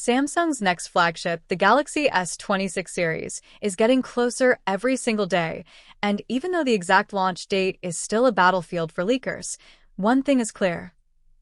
Samsung's next flagship, the Galaxy S26 series, is getting closer every single day, and even though the exact launch date is still a battlefield for leakers, one thing is clear: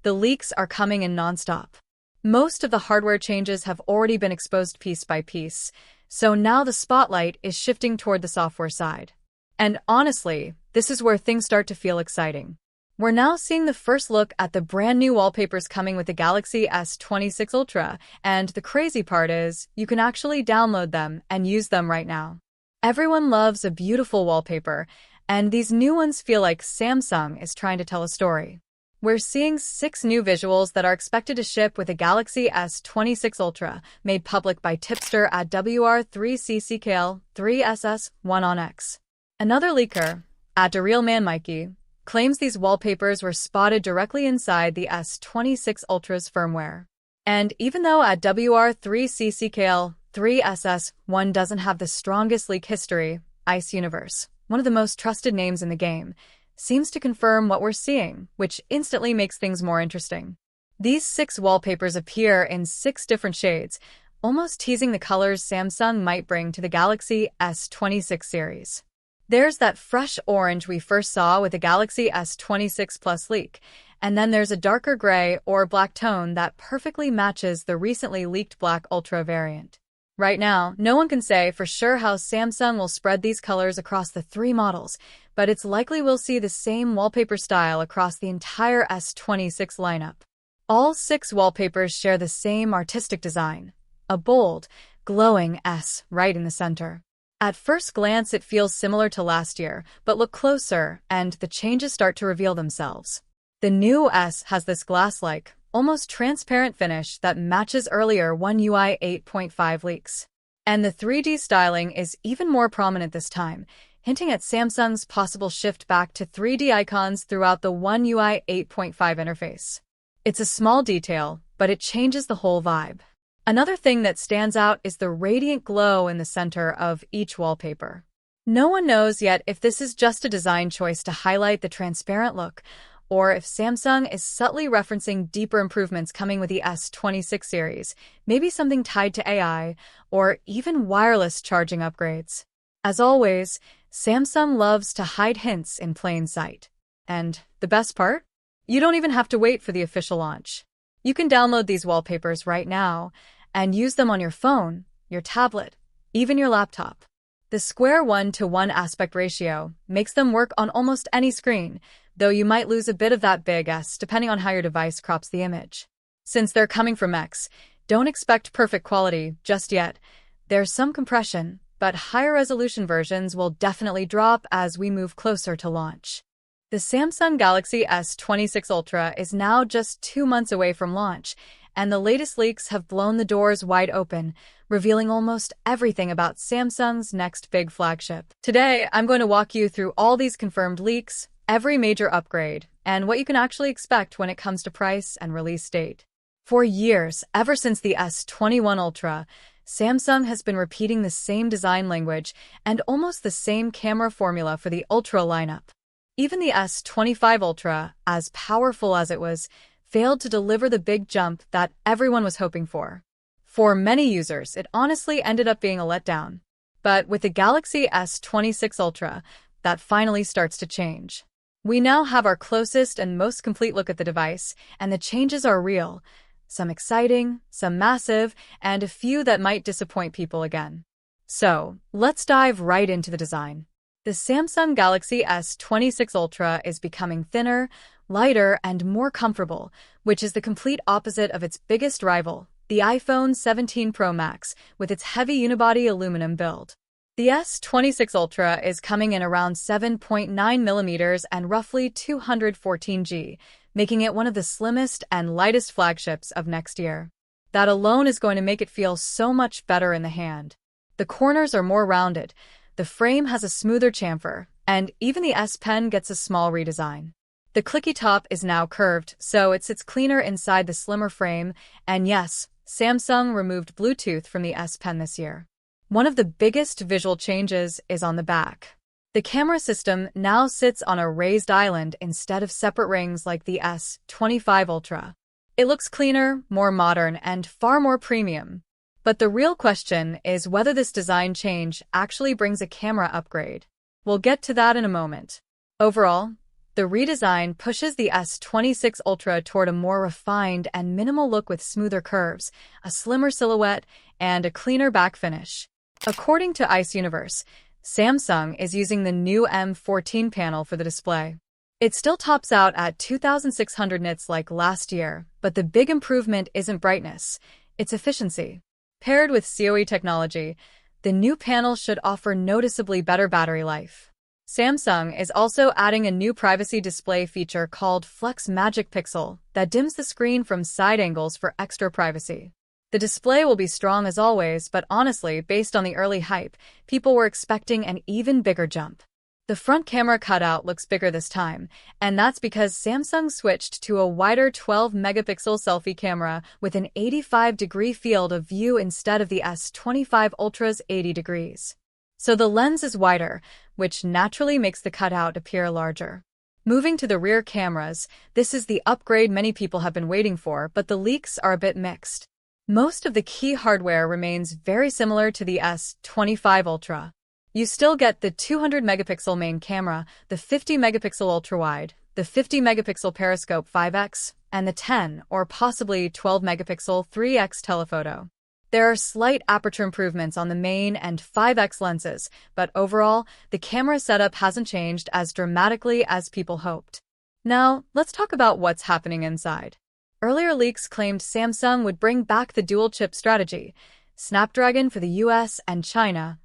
the leaks are coming in nonstop. Most of the hardware changes have already been exposed piece by piece, so now the spotlight is shifting toward the software side. And honestly, this is where things start to feel exciting. We're now seeing the first look at the brand new wallpapers coming with the Galaxy S26 Ultra, and the crazy part is, you can actually download them and use them right now. Everyone loves a beautiful wallpaper, and these new ones feel like Samsung is trying to tell a story. We're seeing 6 new visuals that are expected to ship with the Galaxy S26 Ultra, made public by Tipster at WR3CCKL3SS1 on X. Another leaker, at @DeRealManMikey, claims these wallpapers were spotted directly inside the S26 Ultra's firmware. And even though at WR3CCKL3SS1 doesn't have the strongest leak history, Ice Universe, one of the most trusted names in the game, seems to confirm what we're seeing, which instantly makes things more interesting. These 6 wallpapers appear in 6 different shades, almost teasing the colors Samsung might bring to the Galaxy S26 series. There's that fresh orange we first saw with the Galaxy S26 Plus leak, and then there's a darker gray or black tone that perfectly matches the recently leaked Black Ultra variant. Right now, no one can say for sure how Samsung will spread these colors across the 3 models, but it's likely we'll see the same wallpaper style across the entire S26 lineup. All 6 wallpapers share the same artistic design, a bold, glowing S right in the center. At first glance, it feels similar to last year, but look closer, and the changes start to reveal themselves. The new S has this glass-like, almost transparent finish that matches earlier One UI 8.5 leaks. And the 3D styling is even more prominent this time, hinting at Samsung's possible shift back to 3D icons throughout the One UI 8.5 interface. It's a small detail, but it changes the whole vibe. Another thing that stands out is the radiant glow in the center of each wallpaper. No one knows yet if this is just a design choice to highlight the transparent look, or if Samsung is subtly referencing deeper improvements coming with the S26 series, maybe something tied to AI, or even wireless charging upgrades. As always, Samsung loves to hide hints in plain sight. And the best part? You don't even have to wait for the official launch. You can download these wallpapers right now, and use them on your phone, your tablet, even your laptop. The square 1:1 aspect ratio makes them work on almost any screen, though you might lose a bit of that big S depending on how your device crops the image. Since they're coming from X, don't expect perfect quality just yet. There's some compression, but higher resolution versions will definitely drop as we move closer to launch. The Samsung Galaxy S26 Ultra is now just 2 months away from launch, and the latest leaks have blown the doors wide open, revealing almost everything about Samsung's next big flagship. Today, I'm going to walk you through all these confirmed leaks, every major upgrade, and what you can actually expect when it comes to price and release date. For years, ever since the S21 Ultra, Samsung has been repeating the same design language and almost the same camera formula for the Ultra lineup. Even the S25 Ultra, as powerful as it was, failed to deliver the big jump that everyone was hoping for. For many users, it honestly ended up being a letdown. But with the Galaxy S26 Ultra, that finally starts to change. We now have our closest and most complete look at the device, and the changes are real. Some exciting, some massive, and a few that might disappoint people again. So, let's dive right into the design. The Samsung Galaxy S26 Ultra is becoming thinner, lighter, and more comfortable, which is the complete opposite of its biggest rival, the iPhone 17 Pro Max, with its heavy unibody aluminum build. The S26 Ultra is coming in around 7.9 millimeters and roughly 214 g, making it one of the slimmest and lightest flagships of next year. That alone is going to make it feel so much better in the hand. The corners are more rounded, the frame has a smoother chamfer, and even the S Pen gets a small redesign. The clicky top is now curved, so it sits cleaner inside the slimmer frame, and yes, Samsung removed Bluetooth from the S Pen this year. One of the biggest visual changes is on the back. The camera system now sits on a raised island instead of separate rings like the S25 Ultra. It looks cleaner, more modern, and far more premium. But the real question is whether this design change actually brings a camera upgrade. We'll get to that in a moment. Overall, the redesign pushes the S26 Ultra toward a more refined and minimal look with smoother curves, a slimmer silhouette, and a cleaner back finish. According to Ice Universe, Samsung is using the new M14 panel for the display. It still tops out at 2600 nits like last year, but the big improvement isn't brightness, it's efficiency. Paired with CoE technology, the new panel should offer noticeably better battery life. Samsung is also adding a new privacy display feature called Flex Magic Pixel that dims the screen from side angles for extra privacy. The display will be strong as always, but honestly, based on the early hype, people were expecting an even bigger jump. The front camera cutout looks bigger this time, and that's because Samsung switched to a wider 12-megapixel selfie camera with an 85-degree field of view instead of the S25 Ultra's 80 degrees. So the lens is wider, which naturally makes the cutout appear larger. Moving to the rear cameras, this is the upgrade many people have been waiting for, but the leaks are a bit mixed. Most of the key hardware remains very similar to the S25 Ultra. You still get the 200-megapixel main camera, the 50-megapixel ultra-wide, the 50-megapixel periscope 5x, and the 10 or possibly 12-megapixel 3x telephoto. There are slight aperture improvements on the main and 5x lenses, but overall, the camera setup hasn't changed as dramatically as people hoped. Now, let's talk about what's happening inside. Earlier leaks claimed Samsung would bring back the dual-chip strategy, Snapdragon for the US and China,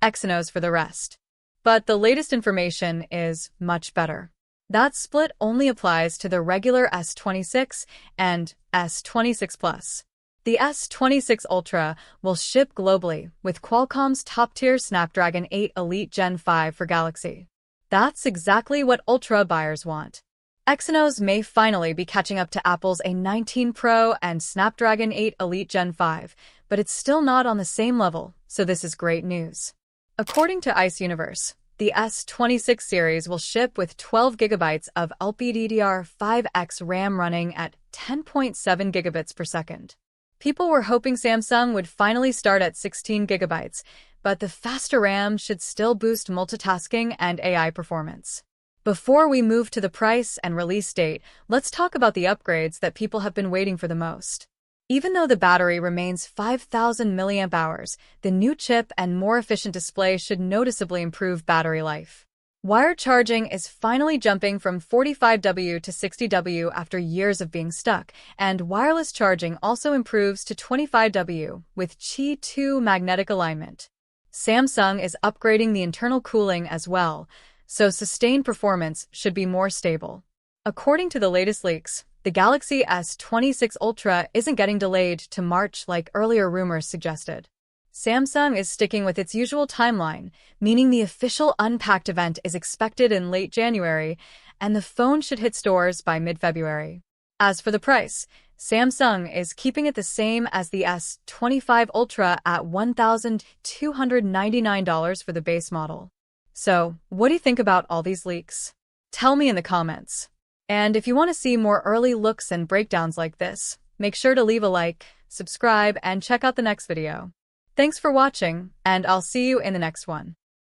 Exynos for the rest. But the latest information is much better. That split only applies to the regular S26 and S26 Plus. The S26 Ultra will ship globally with Qualcomm's top-tier Snapdragon 8 Elite Gen 5 for Galaxy. That's exactly what Ultra buyers want. Exynos may finally be catching up to Apple's A19 Pro and Snapdragon 8 Elite Gen 5, but it's still not on the same level, so this is great news. According to Ice Universe, the S26 series will ship with 12 GB of LPDDR5X RAM running at 10.7 gigabits per second. People were hoping Samsung would finally start at 16 GB, but the faster RAM should still boost multitasking and AI performance. Before we move to the price and release date, let's talk about the upgrades that people have been waiting for the most. Even though the battery remains 5,000 mAh, the new chip and more efficient display should noticeably improve battery life. Wired charging is finally jumping from 45W to 60W after years of being stuck, and wireless charging also improves to 25W with Qi 2 magnetic alignment. Samsung is upgrading the internal cooling as well, so sustained performance should be more stable. According to the latest leaks, the Galaxy S26 Ultra isn't getting delayed to March like earlier rumors suggested. Samsung is sticking with its usual timeline, meaning the official Unpacked event is expected in late January, and the phone should hit stores by mid-February. As for the price, Samsung is keeping it the same as the S25 Ultra at $1,299 for the base model. So, what do you think about all these leaks? Tell me in the comments. And if you want to see more early looks and breakdowns like this, make sure to leave a like, subscribe, and check out the next video. Thanks for watching, and I'll see you in the next one.